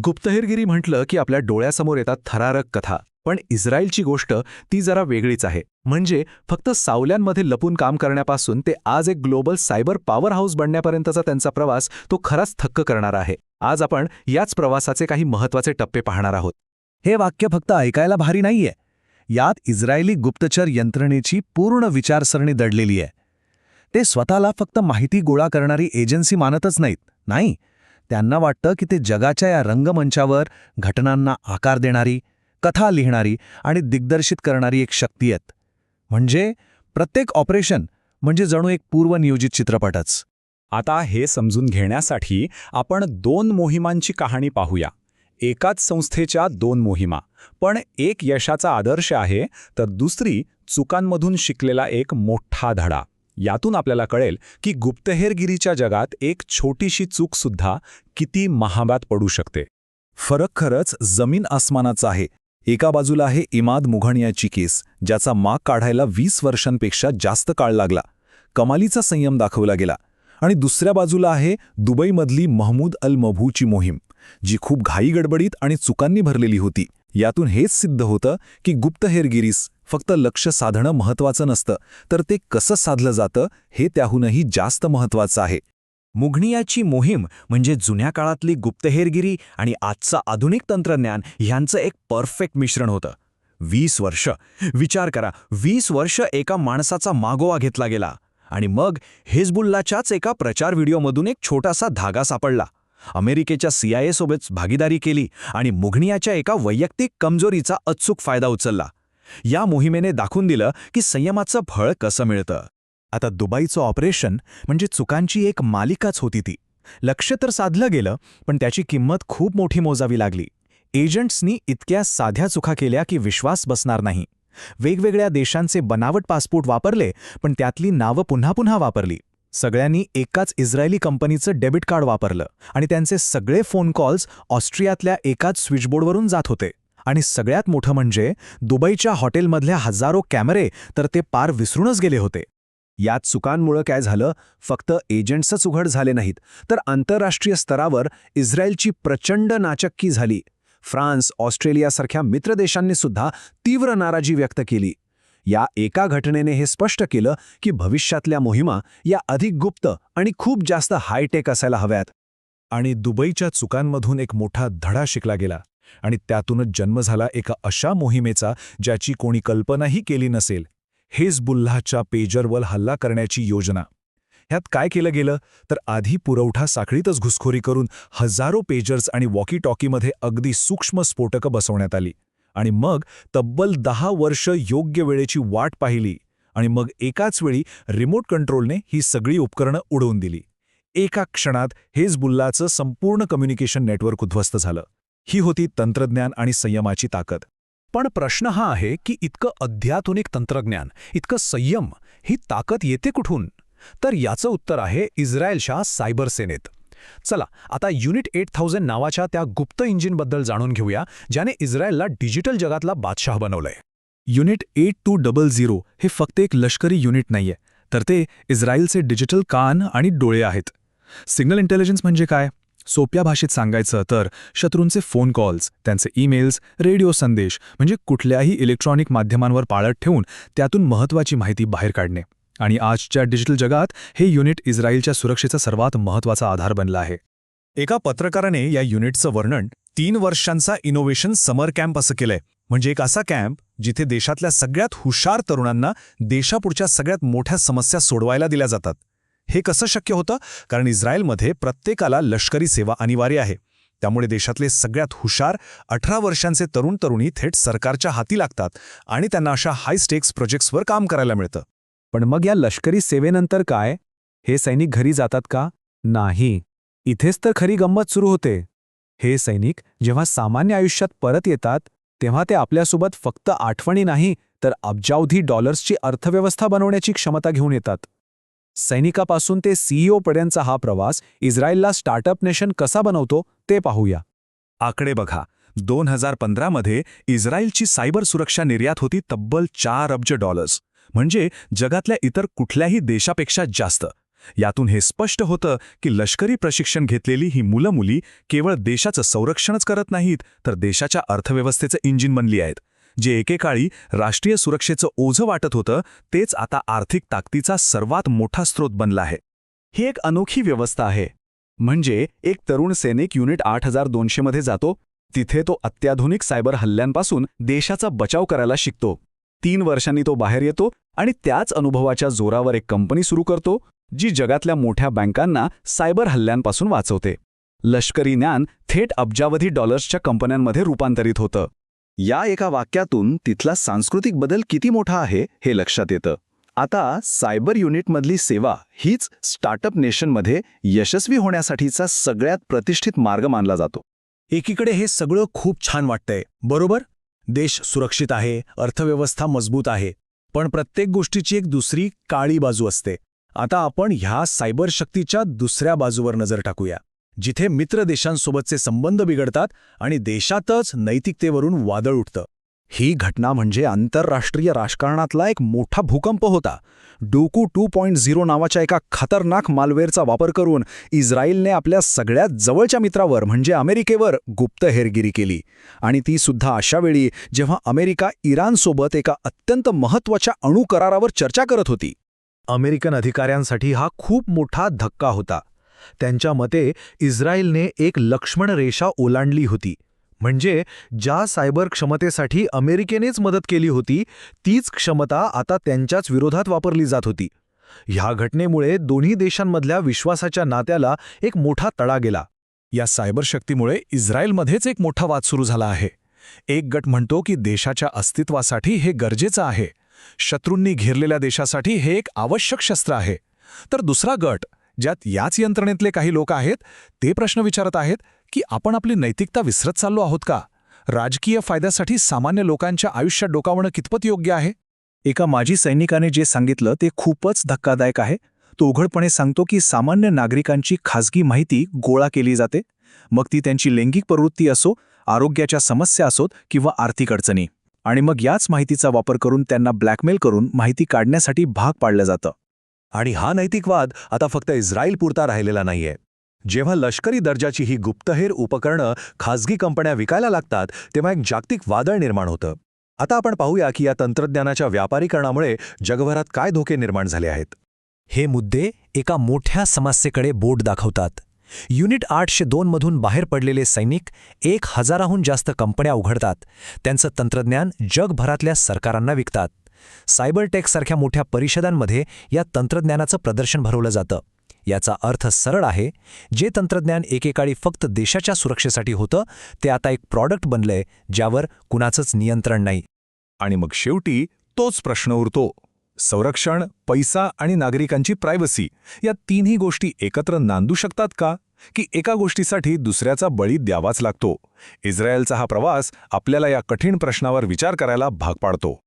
गुप्तहेरगिरी म्हटलं की आपल्या डोळ्यासमोर येतात थरारक कथा. पण इस्रायलची गोष्ट ती जरा वेगळीच आहे. म्हणजे फक्त सावल्यांमध्ये लपून काम करण्यापासून ते आज एक ग्लोबल सायबर पॉवर हाऊस बनण्यापर्यंतचा त्यांचा प्रवास तो खराच थक्क करणारा आहे. आज आपण याच प्रवासाचे काही महत्त्वाचे टप्पे पाहणार आहोत. हे वाक्य फक्त ऐकायला भारी नाहीये. यात इस्रायली गुप्तचर यंत्रणेची पूर्ण विचारसरणी दडलेली आहे. ते स्वतःला फक्त माहिती गोळा करणारी एजन्सी मानतच नाहीत. नाही, त्यांना वाटतं की ते जगाच्या या रंगमंचावर घटनांना आकार देणारी, कथा लिहिणारी आणि दिग्दर्शित करणारी एक शक्ती आहेत. म्हणजे प्रत्येक ऑपरेशन म्हणजे जणू एक पूर्वनियोजित चित्रपटच. आता हे समजून घेण्यासाठी आपण 2 मोहिमांची कहाणी पाहूया. एकाच संस्थेच्या 2 मोहिमा, पण एक यशाचा आदर्श आहे तर दुसरी चुकांमधून शिकलेला एक मोठा धडा. यातून आपल्याला कळेल की गुप्तहेरगिरीच्या जगात एक छोटीशी चूकसुद्धा किती महागात पडू शकते. फरक खरंच जमीन आसमानाचा आहे. एका बाजूला आहे इमाद मुघणियाची केस, ज्याचा माग काढायला 20 वर्षांपेक्षा जास्त काळ लागला. कमालीचा संयम दाखवला गेला. आणि दुसऱ्या बाजूला आहे दुबईमधली महमूद अल मभूची मोहीम, जी खूप घाईगडबडीत आणि चुकांनी भरलेली होती. यातून हेच सिद्ध होतं की गुप्तहेरगिरीस फक्त लक्ष साधणं महत्त्वाचं नसतं, तर ते कसं साधलं जातं हे त्याहूनही जास्त महत्त्वाचं आहे. मुघणियाची मोहीम म्हणजे जुन्या काळातली गुप्तहेरगिरी आणि आजचं आधुनिक तंत्रज्ञान ह्यांचं एक परफेक्ट मिश्रण होतं. 20 वर्ष, विचार करा, 20 वर्ष एका माणसाचा मागोवा घेतला गेला आणि मग हिजबुल्लाच्याच एका प्रचार व्हिडिओमधून एक छोटासा धागा सापडला. अमेरिकेच्या CIA सोबत भागीदारी केली आणि मुघणियाच्या एका वैयक्तिक कमजोरीचा अचूक फायदा उचलला. या मोहिमेने दाखवून दिलं की संयमाचं फळ कसं मिळतं. आता दुबईचं ऑपरेशन म्हणजे चुकांची एक मालिकाच होती ती. लक्ष्य तर साधलं गेलं, पण त्याची किंमत खूप मोठी मोजावी लागली. एजंट्सनी इतक्या साध्या चुका केल्या की विश्वास बसणार नाही. वेगवेगळ्या देशांचे बनावट पासपोर्ट वापरले, पण त्यातली नावं पुन्हा पुन्हा वापरली. सगळ्यांनी एकाच इस्रायली कंपनीचं डेबिट कार्ड वापरलं आणि त्यांचे सगळे फोन कॉल्स ऑस्ट्रियातल्या एकाच स्विचबोर्डवरून जात होते. आणि सगळ्यात मोठं म्हणजे दुबईच्या हॉटेलमधल्या हजारो कॅमेरे तर ते पार विसरूनच गेले होते. यात चुकांमुळे काय झालं, फक्त एजंट्सच उघड झाले नाहीत, तर आंतरराष्ट्रीय स्तरावर इस्रायलची प्रचंड नाचक्की झाली. फ्रान्स, ऑस्ट्रेलियासारख्या मित्रदेशांनीसुद्धा तीव्र नाराजी व्यक्त केली. या एका घटनेने हे स्पष्ट केलं की भविष्यातल्या मोहिमा या अधिक गुप्त आणि खूप जास्त हायटेक असायला हव्यात. आणि दुबईच्या चुकांमधून एक मोठा धडा शिकला गेला आणि त्यातूनच जन्म झाला एका अशा मोहिमेचा ज्याची कोणी कल्पनाही केली नसेल. हिजबुल्लाहच्या पेजरवर हल्ला करण्याची योजना. ह्यात काय केलं गेलं तर आधी पुरवठा साखळीतच घुसखोरी करून हजारो पेजर्स आणि वॉकी टॉकीमध्ये अगदी सूक्ष्म स्फोटकं बसवण्यात आली. आणि मग तब्बल 10 वर्ष योग्य वेळेची वाट पाहिली आणि मग एकाच वेळी रिमोट कंट्रोलने ही सगळी उपकरणं उडवून दिली. एका क्षणात हिजबुल्लाचं संपूर्ण कम्युनिकेशन नेटवर्क उद्ध्वस्त झालं. ही होती तंत्रज्ञान आणि संयमाची ताकद. पण प्रश्न हा आहे की इतकं अत्याधुनिक तंत्रज्ञान, इतकं संयम, ही ताकद येते कुठून? तर याचं उत्तर आहे इस्रायलच्या सायबर सेनेत. चला आता युनिट 8000 नावाच्या त्या गुप्त इंजिनबद्दल जाणून घेऊया, ज्याने इस्रायलला डिजिटल जगातला बादशाह बनवलंय. युनिट 8200 हे फक्त एक लष्करी युनिट नाहीये, तर ते इस्रायलचे डिजिटल कान आणि डोळे आहेत. सिग्नल इंटेलिजन्स म्हणजे काय? सोप्या भाषेत सांगायचं तर शत्रूंचे फोन कॉल्स, त्यांचे ईमेल्स, रेडिओ संदेश म्हणजे कुठल्याही इलेक्ट्रॉनिक माध्यमांवर पाळत ठेवून त्यातून महत्त्वाची माहिती बाहेर काढणे. आणि आजच्या डिजिटल जगात हे युनिट इस्रायलच्या सुरक्षेचा सर्वात महत्त्वाचा आधार बनला आहे. एका पत्रकाराने या युनिटचं वर्णन 3 वर्षांचा इनोव्हेशन समर कॅम्प असं केलंय. म्हणजे एक असा कॅम्प जिथे देशातल्या सगळ्यात हुशार तरुणांना देशापुढच्या सगळ्यात मोठ्या समस्या सोडवायला दिल्या जातात. हे कसं शक्य होतं? कारण इस्रायलमध्ये प्रत्येकाला लष्करी सेवा अनिवार्य आहे. त्यामुळे देशातले सगळ्यात हुशार 18 वर्षांचे तरुण-तरुणी थेट सरकारच्या हाती लागतात आणि त्यांना अशा हाय स्टेक्स प्रोजेक्ट्सवर काम करायला मिळतं. पण मग या लष्करी सेवेनंतर काय? हे सैनिक घरी जातात का? नाही. इथेच तर खरी गंमत सुरू होते. हे सैनिक जेव्हा सामान्य आयुष्यात परत येतात, तेव्हा ते आपल्यासोबत फक्त आठवणी नाही तर अब्जावधी डॉलर्सची अर्थव्यवस्था बनवण्याची क्षमता घेऊन येतात. सैनिकापासून ते CEO पर्यंतचा हा प्रवास इस्रायलला स्टार्टअप नेशन कसा बनवतो ते पाहूया. आकडे बघा. 2015 मध्ये इस्रायलची सायबर सुरक्षा निर्यात होती तब्बल $4 अब्ज. म्हणजे जगातल्या इतर कुठल्याही देशापेक्षा जास्त. यातून हे स्पष्ट होतं की लष्करी प्रशिक्षण घेतलेली ही मुलं-मुली केवळ देशाचं संरक्षणच करत नाहीत, तर देशाच्या अर्थव्यवस्थेचं इंजिन बनली आहेत. जे एकेकाळी राष्ट्रीय सुरक्षेचं ओझं वाटत होतं, तेच आता आर्थिक ताकदीचा सर्वात मोठा स्रोत बनला आहे. ही एक अनोखी व्यवस्था आहे. म्हणजे एक तरुण सैनिक युनिट 8200 मध्ये जातो, तिथे तो अत्याधुनिक सायबर हल्ल्यांपासून देशाचा बचाव करायला शिकतो. 3 वर्षांनी तो बाहेर येतो आणि त्याच अनुभवाच्या जोरावर एक कंपनी सुरू करतो, जी जगातल्या मोठ्या बँकांना सायबर हल्ल्यांपासून वाचवते. लष्करी ज्ञान थेट अब्जावधी डॉलर्सच्या कंपन्यांमध्ये रूपांतरित होतं. या एका वाक्यातून तिथला सांस्कृतिक बदल किती मोठा आहे हे लक्षात येतं. आता सायबर युनिटमधली सेवा हीच स्टार्टअप नेशनमध्ये यशस्वी होण्यासाठीचा सगळ्यात प्रतिष्ठित मार्ग मानला जातो. एकीकडे हे सगळं खूप छान वाटतंय, बरोबर? देश सुरक्षित आहे, अर्थव्यवस्था मजबूत आहे. पण प्रत्येक गोष्टीची एक दुसरी काळी बाजू असते. आता आपण ह्या सायबर शक्तीच्या दुसऱ्या बाजूवर नजर टाकूया, जिथे मित्र देशांसोबतचे संबंध बिघडतात आणि देशातच नैतिकतेवरून वादळ उठतं. ही घटना म्हणजे आंतरराष्ट्रीय राजकारणातला एक मोठा भूकंप होता. डोकू 2.0 नावाच्या एका खतरनाक मालवेअरचा वापर करून इस्रायलने आपल्या सगळ्यात जवळच्या मित्रावर म्हणजे अमेरिकेवर गुप्तहेरगिरी केली. आणि ती सुद्धा अशा वेळी जेव्हा अमेरिका इराणसोबत एका अत्यंत महत्त्वाच्या अणु करारावर चर्चा करत होती. अमेरिकन अधिकाऱ्यांसाठी हा खूप मोठा धक्का होता. त्यांच्या मते इस्रायलने एक लक्ष्मण रेषा ओलांडली होती. म्हणजे ज्या सायबर क्षमतेसाठी अमेरिकेनेच मदत केली होती, तीच क्षमता आता त्यांच्याच विरोधात वापरली जात होती. ह्या घटनेमुळे दोन्ही देशांमधल्या विश्वासाच्या नात्याला एक मोठा तडा गेला. या सायबर शक्तीमुळे इस्रायलमध्येच एक मोठा वाद सुरू झाला आहे. एक गट म्हणतो की देशाच्या अस्तित्वासाठी हे गरजेचं आहे, शत्रूंनी घेरलेल्या देशासाठी हे एक आवश्यक शस्त्र आहे. तर दुसरा गट, ज्यात याच यंत्रणेतले काही लोक आहेत, ते प्रश्न विचारत आहेत की आपण आपली नैतिकता विसरत चाललो आहोत का? राजकीय फायद्यासाठी सामान्य लोकांच्या आयुष्यात डोकावणं कितपत योग्य आहे? एका माजी सैनिकाने जे सांगितलं ते खूपच धक्कादायक आहे. तो उघडपणे सांगतो की सामान्य नागरिकांची खाजगी माहिती गोळा केली जाते, मग ती त्यांची लैंगिक प्रवृत्ती असो, आरोग्याच्या समस्या असोत किंवा आर्थिक अडचणी. आणि मग याच माहितीचा वापर करून त्यांना ब्लॅकमेल करून माहिती काढण्यासाठी भाग पाडलं जातं. आणि हा नैतिक वाद आता फक्त इस्रायलपुरता राहिलेला नाहीये. जेव्हा लष्करी दर्जाची ही गुप्तहेर उपकरणं खाजगी कंपन्या विकायला लागतात, तेव्हा एक जागतिक वादळ निर्माण होतं. आता आपण पाहूया की या तंत्रज्ञानाच्या व्यापारीकरणामुळे जगभरात काय धोके निर्माण झाले आहेत. हे मुद्दे एका मोठ्या समस्येकडे बोट दाखवतात. युनिट 802 मधून बाहेर पडलेले सैनिक 1000हून जास्त कंपन्या उघडतात. त्यांचं तंत्रज्ञान जगभरातल्या सरकारांना विकतात. सायबर टेकसारख्या मोठ्या परिषदांमध्ये या तंत्रज्ञानाचं प्रदर्शन भरवलं जातं. याचा अर्थ सरळ आहे, जे तंत्रज्ञान एकेकाळी फक्त देशाच्या सुरक्षेसाठी होतं, ते आता एक प्रॉडक्ट बनलंय ज्यावर कुणाचंच नियंत्रण नाही. आणि मग शेवटी तोच प्रश्न उरतो. संरक्षण, पैसा आणि नागरिकांची प्रायव्हसी या तिन्ही गोष्टी एकत्र नांदू शकतात का? की एका गोष्टीसाठी दुसऱ्याचा बळी द्यावाच लागतो? इस्रायलचा हा प्रवास आपल्याला या कठीण प्रश्नावर विचार करायला भाग पाडतो.